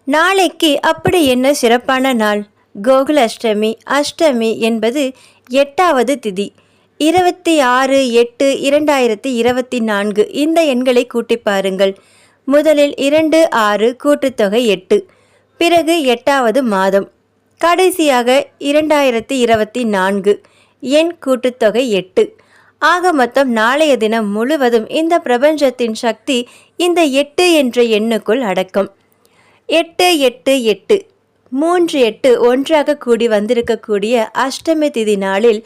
நாளைக்கு அப்படி என்ன சிறப்பான நாள்? கோகுல அஷ்டமி. அஷ்டமி என்பது 8வது திதி. 26/8/2024 இந்த எண்களை கூட்டி பாருங்கள். முதலில் 2 6 கூட்டுத்தொகை 8, பிறகு 8வது மாதம், கடைசியாக 2024 எண் கூட்டுத்தொகை 8. ஆக மொத்தம் நாளைய தினம் முழுவதும் இந்த பிரபஞ்சத்தின் சக்தி இந்த 8 என்ற எண்ணுக்குள் அடக்கம். 8 8 8 3 8 ஒன்றாக கூடி வந்திருக்கக்கூடிய அஷ்டமி திதி நாளில்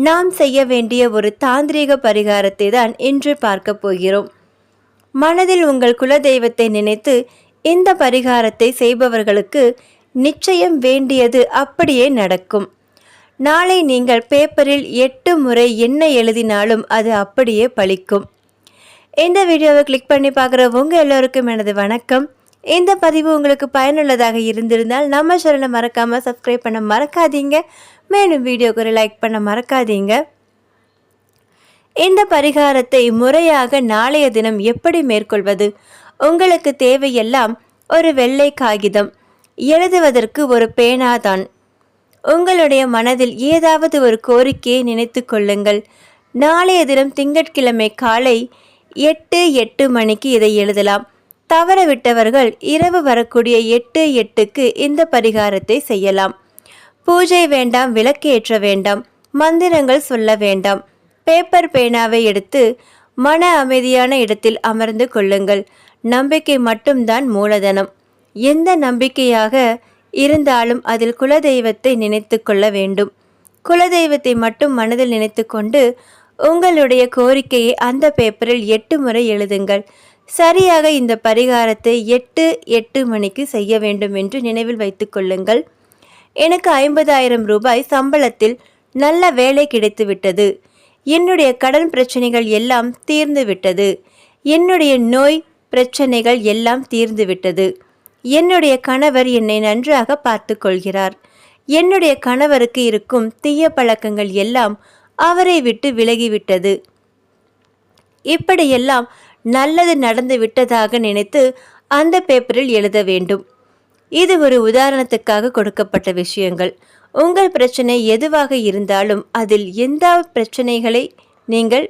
நாம் செய்ய வேண்டிய ஒரு தாந்திரீக பரிகாரத்தை தான் இன்று பார்க்க போகிறோம். மனதில் உங்கள் குலதெய்வத்தை நினைத்து இந்த பரிகாரத்தை செய்பவர்களுக்கு நிச்சயம் வேண்டியது அப்படியே நடக்கும். நாளை நீங்கள் பேப்பரில் 8 முறை என்ன எழுதினாலும் அது அப்படியே பலிக்கும். இந்த வீடியோவை கிளிக் பண்ணி பார்க்குற உங்கள் எல்லோருக்கும் எனது வணக்கம். இந்த பதிவு உங்களுக்கு பயனுள்ளதாக இருந்திருந்தால் நம்ம சேனலை மறக்காமல் சப்ஸ்கிரைப் பண்ண மறக்காதீங்க. மேலும் வீடியோக்கு ஒரு லைக் பண்ண மறக்காதீங்க. இந்த பரிகாரத்தை முறையாக நாளைய தினம் எப்படி மேற்கொள்வது? உங்களுக்கு தேவையெல்லாம் ஒரு வெள்ளை காகிதம், எழுதுவதற்கு ஒரு பேனாதான். உங்களுடைய மனதில் ஏதாவது ஒரு கோரிக்கையை நினைத்து கொள்ளுங்கள். நாளைய தினம் திங்கட்கிழமை காலை 8 மணிக்கு இதை எழுதலாம். தவறவிட்டவர்கள் இரவு வரக்கூடிய 8:08க்கு இந்த பரிகாரத்தை செய்யலாம். பூஜை வேண்டாம், விளக்கு ஏற்ற வேண்டாம், மந்திரங்கள் சொல்ல வேண்டாம். பேப்பர் பேனாவை எடுத்து மன அமைதியான இடத்தில் அமர்ந்து கொள்ளுங்கள். நம்பிக்கை மட்டும்தான் மூலதனம். எந்த நம்பிக்கையாக இருந்தாலும் அதில் குலதெய்வத்தை நினைத்து கொள்ள வேண்டும். குலதெய்வத்தை மட்டும் மனதில் நினைத்து கொண்டு உங்களுடைய கோரிக்கையை அந்த பேப்பரில் 8 முறை எழுதுங்கள். சரியாக இந்த பரிகாரத்தை 8 மணிக்கு செய்ய வேண்டும் என்று நினைவில் வைத்துக் கொள்ளுங்கள். எனக்கு 50,000 ரூபாய் சம்பளத்தில் நல்ல வேலை கிடைத்து விட்டது. என்னுடைய கடன் பிரச்சனைகள் எல்லாம் தீர்ந்து விட்டது. என்னுடைய நோய் பிரச்சனைகள் எல்லாம் தீர்ந்து விட்டது. என்னுடைய கணவர் என்னை நன்றாக பார்த்து கொள்கிறார். என்னுடைய கணவருக்கு இருக்கும் தீய பழக்கங்கள் எல்லாம் அவரை விட்டு விலகிவிட்டது. இப்படியெல்லாம் நல்லது நடந்து விட்டதாக நினைத்து அந்த பேப்பரில் எழுத வேண்டும். இது ஒரு உதாரணத்துக்காக கொடுக்கப்பட்ட விஷயங்கள். உங்கள் பிரச்சனை எதுவாக இருந்தாலும் அதில் எந்த பிரச்சனைகளை நீங்கள்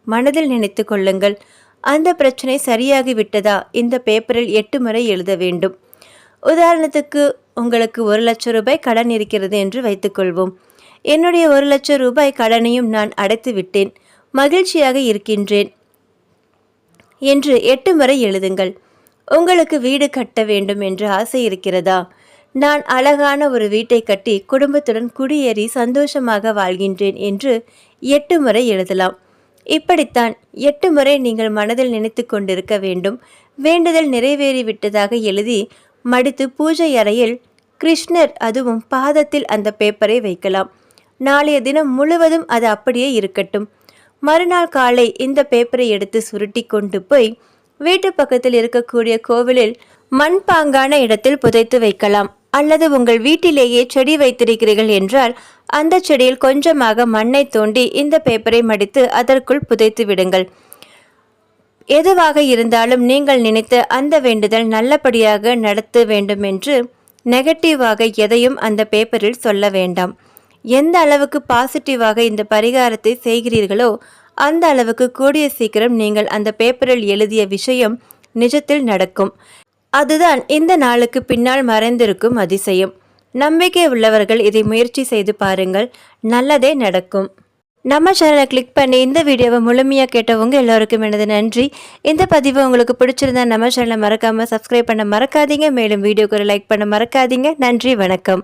மனதில் நினைத்து கொள்ளுங்கள். அந்த பிரச்சனை சரியாகி விட்டதா இந்த பேப்பரில் 8 முறை எழுத வேண்டும். உதாரணத்துக்கு உங்களுக்கு 1 லட்சம் ரூபாய் கடன் இருக்கிறது என்று வைத்துக்கொள்வோம். என்னுடைய 1 லட்சம் ரூபாய் கடனையும் நான் அடைத்து விட்டேன், மகிழ்ச்சியாக இருக்கின்றேன் என்று 8 முறை எழுதுங்கள். உங்களுக்கு வீடு கட்ட வேண்டும் என்ற ஆசை இருக்கிறதா? நான் அழகான ஒரு வீட்டை கட்டி குடும்பத்துடன் குடியேறி சந்தோஷமாக வாழ்கின்றேன் என்று 8 முறை எழுதலாம். இப்படித்தான் 8 முறை நீங்கள் மனதில் நினைத்து கொண்டிருக்க வேண்டும். வேண்டுதல் நிறைவேறிவிட்டதாக எழுதி மடித்து பூஜை அறையில் கிருஷ்ணர் அதுவும் பாதத்தில் அந்த பேப்பரை வைக்கலாம். நாளைய தினம் முழுவதும் அது அப்படியே இருக்கட்டும். மறுநாள் காலை இந்த பேப்பரை எடுத்து சுருட்டி கொண்டு போய் வீட்டு பக்கத்தில் இருக்கக்கூடிய கோவிலில் மண்பாங்கான இடத்தில் புதைத்து வைக்கலாம். அல்லது உங்கள் வீட்டிலேயே செடி வைத்திருக்கிறீர்கள் என்றால் அந்த செடியில் கொஞ்சமாக மண்ணை தோண்டி இந்த பேப்பரை மடித்து அதற்குள் புதைத்து விடுங்கள். எதுவாக இருந்தாலும் நீங்கள் நினைத்த அந்த வேண்டுதல் நல்லபடியாக நடத்த வேண்டும் என்று நெகட்டிவாக எதையும் அந்த பேப்பரில் சொல்ல வேண்டாம். எந்த அளவுக்கு பாசிட்டிவாக இந்த பரிகாரத்தை செய்கிறீர்களோ அந்த அளவுக்கு கூடிய சீக்கிரம் நீங்கள் அந்த பேப்பரில் எழுதிய விஷயம் நிஜத்தில் நடக்கும். அதுதான் இந்த நாளுக்கு பின்னால் மறைந்திருக்கும் அதிசயம். நம்பிக்கை உள்ளவர்கள் இதை முயற்சி செய்து பாருங்கள், நல்லதே நடக்கும். நம்ம சேனலை கிளிக் பண்ணி இந்த வீடியோவை முழுமையாக கேட்டவங்க எல்லோருக்கும் எனது நன்றி. இந்த பதிவு உங்களுக்கு பிடிச்சிருந்தா நம்ம சேனலை மறக்காமல் சப்ஸ்கிரைப் பண்ண மறக்காதீங்க. மேலும் வீடியோக்கு ஒரு லைக் பண்ண மறக்காதீங்க. நன்றி, வணக்கம்.